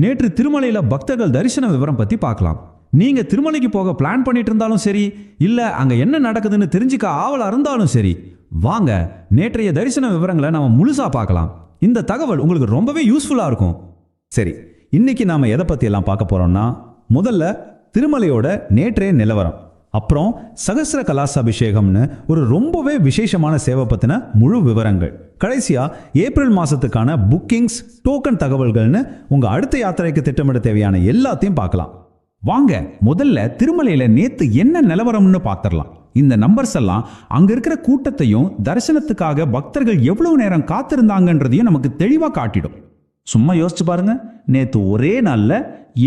நேற்று திருமலையில பக்தர்கள் தரிசன விவரம் பத்தி பார்க்கலாம். நீங்க திருமலைக்கு போக பிளான் பண்ணிட்டு இருந்தாலும் சரி, இல்ல அங்க என்ன நடக்குதுன்னு தெரிஞ்சுக்க ஆவலா இருந்தாலும் சரி, வாங்க நேற்றைய தரிசன விவரங்களை நாம முழுசா பார்க்கலாம். இந்த தகவல் உங்களுக்கு ரொம்பவே யூஸ்ஃபுல்லா இருக்கும். சரி, இன்னைக்கு நாம எதை பத்தி எல்லாம் பார்க்க போறோம்னா, முதல்ல திருமலையோட நேற்றைய நிலவரம், அப்புறம் சகஸ்ர கலாசாபிஷேகம்னு ஒரு ரொம்பவே விசேஷமான சேவை பத்தின முழு விவரங்கள், கடைசியா ஏப்ரல் மாசத்துக்கான புக்கிங்ஸ், டோக்கன் தகவல்கள்னு உங்க அடுத்த யாத்திரைக்கு திட்டமிட தேவையான எல்லாத்தையும் பார்க்கலாம். வாங்க முதல்ல திருமலையில நேத்து என்ன நிலவரம்னு பார்த்திடலாம். இந்த நம்பர்ஸ் எல்லாம் அங்க இருக்கிற கூட்டத்தையும் தரிசனத்துக்காக பக்தர்கள் எவ்வளவு நேரம் காத்திருந்தாங்கன்றதையும் நமக்கு தெளிவா காட்டிடும். சும்மா யோசிச்சு பாருங்க, நேத்து ஒரே நாள்ல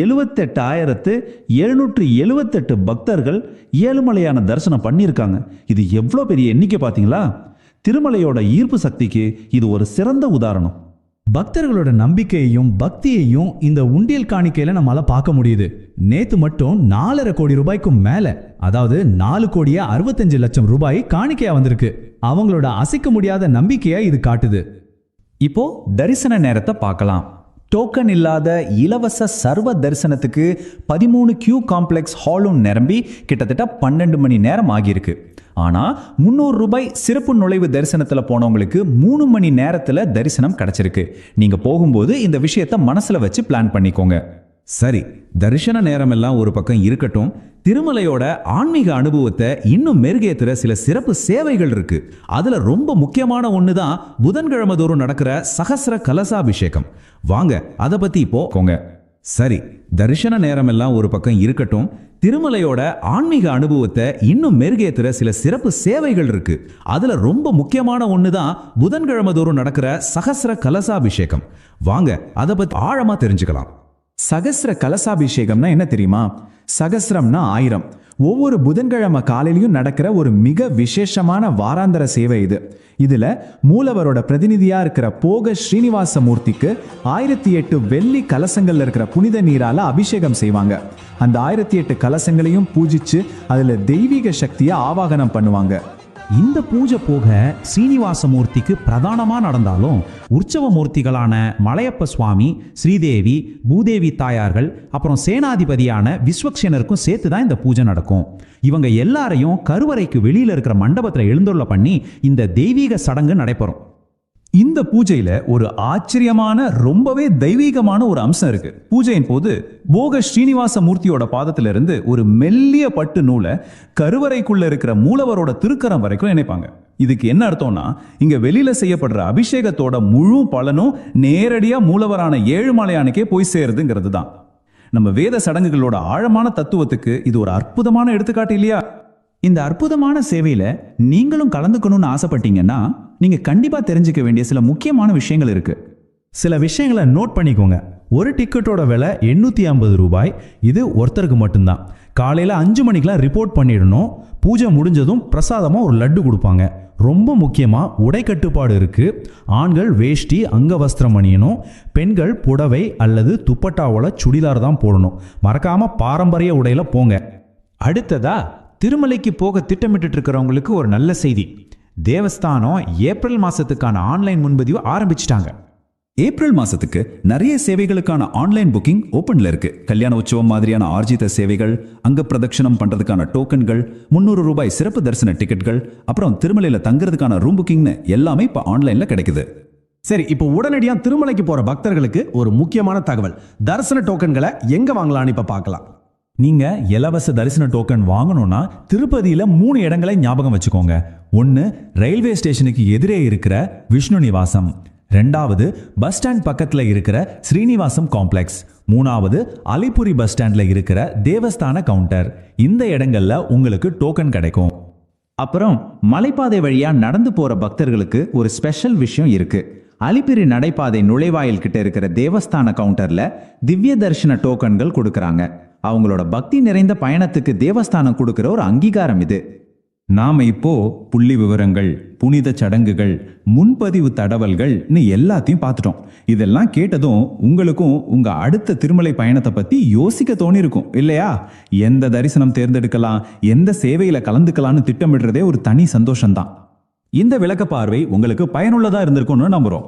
78,778 பக்தர்கள் ஏழுமலையான தரிசனம் பண்ணியிருக்காங்க. இது எவ்வளோ பெரிய எண்ணிக்கை பார்த்தீங்களா? திருமலையோட ஈர்ப்பு சக்திக்கு இது ஒரு சிறந்த உதாரணம். பக்தர்களோட நம்பிக்கையையும் பக்தியையும் இந்த உண்டியல் காணிக்கையில நம்மளால பார்க்க முடியுது. நேத்து மட்டும் 4.5 கோடி ரூபாய்க்கும் மேல, அதாவது 4,65,00,000 ரூபாய் காணிக்கையா வந்திருக்கு. அவங்களோட அசைக்க முடியாத நம்பிக்கையா இது காட்டுது. இப்போ தரிசன நேரத்தை பார்க்கலாம். டோக்கன் இல்லாத இலவச சர்வ தரிசனத்துக்கு 13 கியூ காம்ப்ளெக்ஸ் ஹாலும் நிரம்பி கிட்டத்தட்ட 12 மணி நேரம் ஆகியிருக்கு. ஆனால் 300 ரூபாய் சிறப்பு நுழைவு தரிசனத்தில் போனவங்களுக்கு 3 மணி நேரத்தில் தரிசனம் கிடைச்சிருக்கு. நீங்கள் போகும்போது இந்த விஷயத்தை மனசில் வச்சு பிளான் பண்ணிக்கோங்க. சரி, தரிசன நேரம் எல்லாம் ஒரு பக்கம் இருக்கட்டும். திருமலையோட ஆன்மீக அனுபவத்தை இன்னும் மெருகேற்றுற சில சிறப்பு சேவைகள் இருக்கு. அதுல ரொம்ப முக்கியமான ஒண்ணுதான் புதன்கிழமை தோறும் நடக்கிற சகஸ்ர கலசாபிஷேகம். வாங்க அதை பத்தி போங்க. சரி, தரிசன நேரம் எல்லாம் ஒரு பக்கம் இருக்கட்டும். திருமலையோட ஆன்மீக அனுபவத்தை இன்னும் மெருகேற்றுற சில சிறப்பு சேவைகள் இருக்கு. அதுல ரொம்ப முக்கியமான ஒண்ணுதான் புதன்கிழமை தோறும் நடக்கிற சகஸ்ர கலசாபிஷேகம். வாங்க அதை பத்தி ஆழமா தெரிஞ்சுக்கலாம். சகஸ்ர கலசாபிஷேகம்னா என்ன தெரியுமா? சகஸ்ரம்னா 1000. ஒவ்வொரு புதன்கிழமை காலையிலையும் நடக்கிற ஒரு மிக விசேஷமான வாராந்தர சேவை இது. இதுல மூலவரோட பிரதிநிதியா இருக்கிற போக ஸ்ரீனிவாச மூர்த்திக்கு 1008 வெள்ளி கலசங்கள்ல இருக்கிற புனித நீரால அபிஷேகம் செய்வாங்க. அந்த 1008 கலசங்களையும் பூஜிச்சு அதுல தெய்வீக சக்தியை ஆவாகனம் பண்ணுவாங்க. இந்த பூஜை போக ஸ்ரீனிவாசமூர்த்திக்கு பிரதானமா நடந்தாலும் உற்சவ மூர்த்திகளான மலையப்ப சுவாமி, ஸ்ரீதேவி, பூதேவி தாயார்கள், அப்புறம் சேனாதிபதியான விஸ்வக்சேனருக்கும் சேர்த்து தான் இந்த பூஜை நடக்கும். இவங்க எல்லாரையும் கருவறைக்கு வெளியில இருக்கிற மண்டபத்தில் எழுந்துள்ள பண்ணி இந்த தெய்வீக சடங்கு நடைபெறும். இந்த பூஜையில ஒரு ஆச்சரியமான ரொம்பவே தெய்வீகமான ஒரு அம்சம் இருக்கு. பூஜையின் போது போக ஸ்ரீனிவாச மூர்த்தியோட பாதத்திலிருந்து ஒரு மெல்லிய பட்டு நூலை கருவறைக்குள்ள இருக்கிற மூலவரோட திருக்கரம் வரைக்கும் இணைப்பாங்க. இதுக்கு என்ன அர்த்தம்னா, இங்க வெளியில செய்யப்படுற அபிஷேகத்தோட முழு பலனும் நேரடியா மூலவரான ஏழுமலையானுக்கே போய் சேருதுங்கிறது தான். நம்ம வேத சடங்குகளோட ஆழமான தத்துவத்துக்கு இது ஒரு அற்புதமான எடுத்துக்காட்டு இல்லையா? இந்த அற்புதமான சேவையில நீங்களும் கலந்துக்கணும்னு ஆசைப்பட்டீங்கன்னா நீங்க கண்டிப்பா தெரிஞ்சுக்க வேண்டிய சில முக்கியமான விஷயங்கள் இருக்கு. சில விஷயங்களை நோட் பண்ணிக்கோங்க. ஒரு டிக்கெட்டோட விலை 850 ரூபாய். இது ஒருத்தருக்கு மட்டும்தான். காலையில 5 மணிக்கெல்லாம் ரிப்போர்ட் பண்ணிடணும். பூஜை முடிஞ்சதும் பிரசாதமா ஒரு லட்டு கொடுப்பாங்க. ரொம்ப முக்கியமா உடை கட்டுப்பாடு இருக்கு. ஆண்கள் வேஷ்டி அங்கவஸ்திரம் அணியணும். பெண்கள் புடவை அல்லது துப்பட்டாவோட சுடிதார் தான் போடணும். மறக்காம பாரம்பரிய உடையில போங்க. அடுத்ததா, திருமலைக்கு போக திட்டமிட்டு இருக்கிறவங்களுக்கு ஒரு நல்ல செய்தி. தேவஸ்தானம் ஏப்ரல் மாசத்துக்கான ஆன்லைன் முன்பதிவு ஆரம்பிச்சிட்டாங்க. ஏப்ரல் மாசத்துக்கு நிறைய சேவைகளுக்கான ஆன்லைன் புக்கிங் ஓப்பன்ல இருக்கு. கல்யாண உற்சவம் மாதிரியான ஆர்ஜித சேவைகள், அங்க பிரதட்சணம் பண்றதுக்கான டோக்கன்கள், 300 ரூபாய் சிறப்பு தரிசன டிக்கெட்கள், அப்புறம் திருமலையில தங்குறதுக்கான ரூம் புக்கிங்னு எல்லாமே இப்ப ஆன்லைன்ல கிடைக்குது. சரி, இப்போ உடனடியா திருமலைக்கு போற பக்தர்களுக்கு ஒரு முக்கியமான தகவல். தரிசன டோக்கன்களை எங்க வாங்கலாம்னு இப்ப பார்க்கலாம். நீங்க இலவச தரிசன டோக்கன் வாங்கணும்னா திருப்பதியில 3 இடங்களை ஞாபகம் வச்சுக்கோங்க. 1, ரயில்வே ஸ்டேஷனுக்கு எதிரே இருக்கிற விஷ்ணு நிவாசம். 2வது, பஸ் ஸ்டாண்ட் பக்கத்துல இருக்கிற ஸ்ரீனிவாசம் காம்ப்ளெக்ஸ். 3வது, அலிபுரி பஸ் ஸ்டாண்ட்ல இருக்கிற தேவஸ்தான கவுண்டர். இந்த இடங்கள்ல உங்களுக்கு டோக்கன் கிடைக்கும். அப்புறம் மலைப்பாதை வழியா நடந்து போற பக்தர்களுக்கு ஒரு ஸ்பெஷல் விஷயம் இருக்கு. அலிபிரி நடைபாதை நுழைவாயில் கிட்ட இருக்கிற தேவஸ்தான கவுண்டர்ல திவ்ய தரிசன டோக்கன்கள் கொடுக்கறாங்க. அவங்களோட பக்தி நிறைந்த பயணத்துக்கு தேவஸ்தானம் கொடுக்கிற ஒரு அங்கீகாரம் இது. நாம இப்போ புள்ளி விவரங்கள், புனித சடங்குகள், முன்பதிவு தடவல்கள்னு எல்லாத்தையும் பார்த்துட்டோம். இதெல்லாம் கேட்டதும் உங்களுக்கும் உங்க அடுத்த திருமலை பயணத்தை பத்தி யோசிக்க தோணிருக்கும் இல்லையா? எந்த தரிசனம் தேர்ந்தெடுக்கலாம், எந்த சேவையில கலந்துக்கலாம்னு திட்டமிடுறதே ஒரு தனி சந்தோஷம்தான். இந்த விளக்க பார்வை உங்களுக்கு பயனுள்ளதா இருந்திருக்கும்னு நம்புறோம்.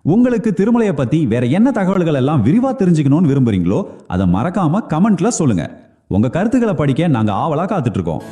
உங்களுக்கு திருமலையை பத்தி வேற என்ன தகவல்கள் எல்லாம் விரிவா தெரிஞ்சுக்கணும்னு விரும்புறீங்களோ அதை மறக்காம கமெண்ட்ல சொல்லுங்க. உங்க கருத்துக்களை படிக்க நாங்க ஆவலா காத்துட்டு இருக்கோம்.